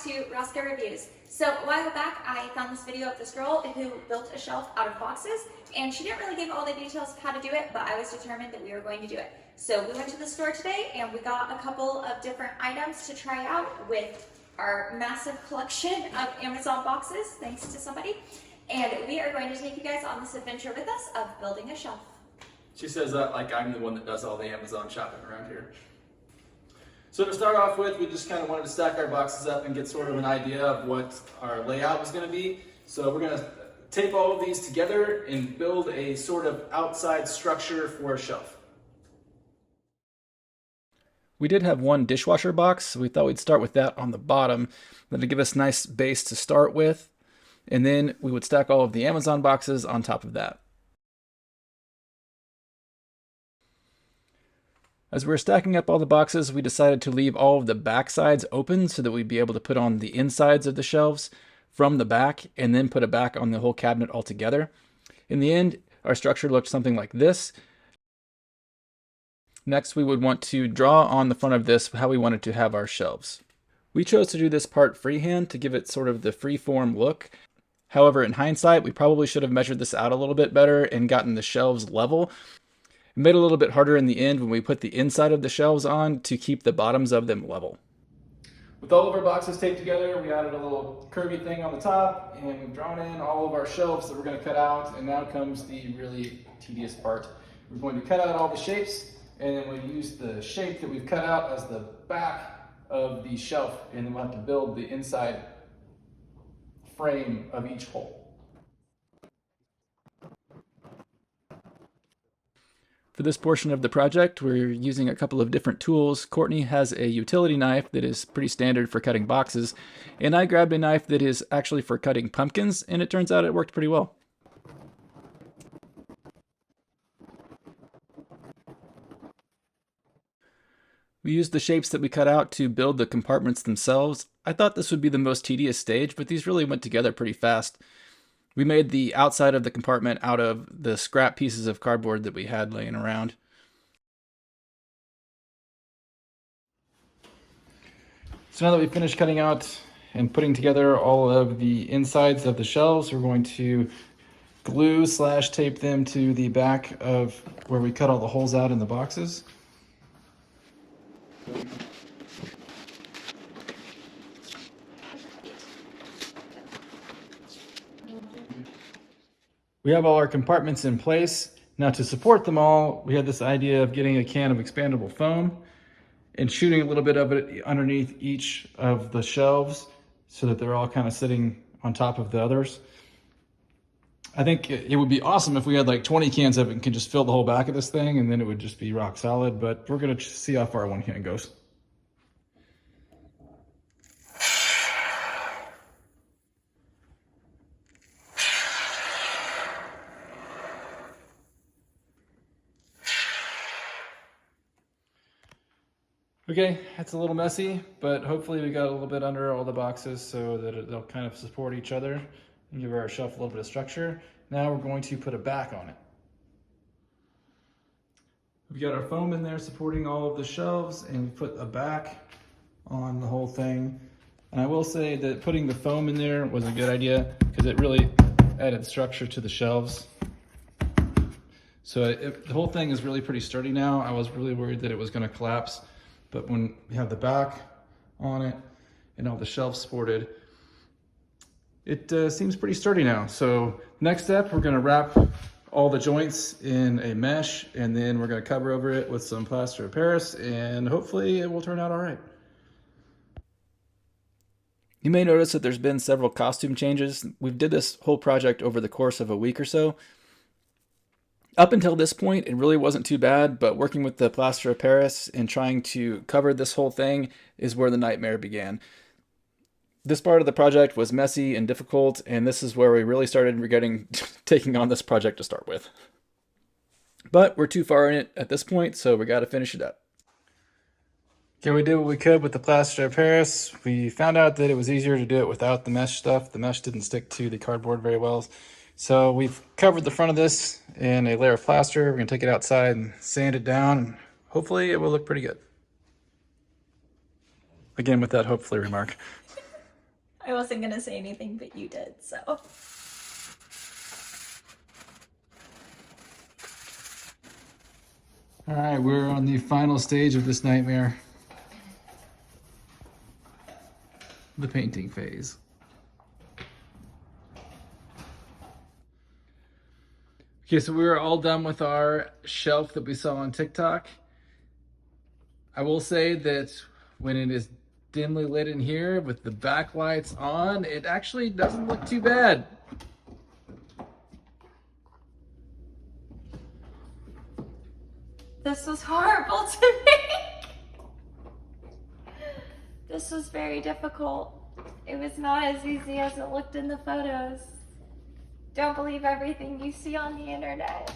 back to Rosco Reviews. So a while back, I found this video of this girl who built a shelf out of boxes, and she didn't really give all the details of how to do it, but I was determined that we were going to do it. So we went to the store today, and we got a couple of different items to try out with our massive collection of Amazon boxes, thanks to somebody. And we are going to take you guys on this adventure with us of building a shelf. She says that like I'm the one that does all the Amazon shopping around here. So to start off with, we just kind of wanted to stack our boxes up and get sort of an idea of what our layout was going to be. So we're going to tape all of these together and build a sort of outside structure for a shelf. We did have one dishwasher box, so we thought we'd start with that on the bottom. That'll give us a nice base to start with, and then we would stack all of the Amazon boxes on top of that. As we were stacking up all the boxes, we decided to leave all of the back sides open so that we'd be able to put on the insides of the shelves from the back and then put it back on the whole cabinet altogether. In the end, our structure looked something like this. Next, we would want to draw on the front of this how we wanted to have our shelves. We chose to do this part freehand to give it sort of the free-form look. However, in hindsight, we probably should have measured this out a little bit better and gotten the shelves level. It made it a little bit harder in the end when we put the inside of the shelves on to keep the bottoms of them level. With all of our boxes taped together, we added a little curvy thing on the top, and we've drawn in all of our shelves that we're going to cut out, and now comes the really tedious part. We're going to cut out all the shapes, and then we'll use the shape that we've cut out as the back of the shelf, and then we'll have to build the inside frame of each hole. For this portion of the project, we're using a couple of different tools. Courtney has a utility knife that is pretty standard for cutting boxes, and I grabbed a knife that is actually for cutting pumpkins, and it turns out it worked pretty well. We used the shapes that we cut out to build the compartments themselves. I thought this would be the most tedious stage, but these really went together pretty fast. We made the outside of the compartment out of the scrap pieces of cardboard that we had laying around. So now that we've finished cutting out and putting together all of the insides of the shelves, we're going to glue/tape them to the back of where we cut all the holes out in the boxes. We have all our compartments in place. Now to support them all, we had this idea of getting a can of expandable foam and shooting a little bit of it underneath each of the shelves so that they're all kind of sitting on top of the others. I think it would be awesome if we had like 20 cans of it and could just fill the whole back of this thing, and then it would just be rock solid, but we're gonna see how far one can goes. Okay, it's a little messy, but hopefully we got a little bit under all the boxes so that they'll kind of support each other and give our shelf a little bit of structure. Now we're going to put a back on it. We've got our foam in there supporting all of the shelves, and we put a back on the whole thing. And I will say that putting the foam in there was a good idea because it really added structure to the shelves. So the whole thing is really pretty sturdy now. I was really worried that it was going to collapse. But when we have the back on it and all the shelves supported, it seems pretty sturdy now. So next step, we're gonna wrap all the joints in a mesh, and then we're gonna cover over it with some plaster of Paris, and hopefully it will turn out all right. You may notice that there's been several costume changes. We did this whole project over the course of a week or so. Up until this point, it really wasn't too bad, but working with the Plaster of Paris and trying to cover this whole thing is where the nightmare began. This part of the project was messy and difficult, and this is where we really started regretting taking on this project to start with. But we're too far in it at this point, so we got to finish it up. Okay, we did what we could with the Plaster of Paris. We found out that it was easier to do it without the mesh stuff. The mesh didn't stick to the cardboard very well. So we've covered the front of this in a layer of plaster. We're gonna take it outside and sand it down, and hopefully it will look pretty good. Again, with that hopefully remark. I wasn't gonna say anything, but you did, so. All right, we're on the final stage of this nightmare. The painting phase. Okay, so we were all done with our shelf that we saw on TikTok. I will say that when it is dimly lit in here with the backlights on, it actually doesn't look too bad. This was horrible to make. This was very difficult. It was not as easy as it looked in the photos. Don't believe everything you see on the internet.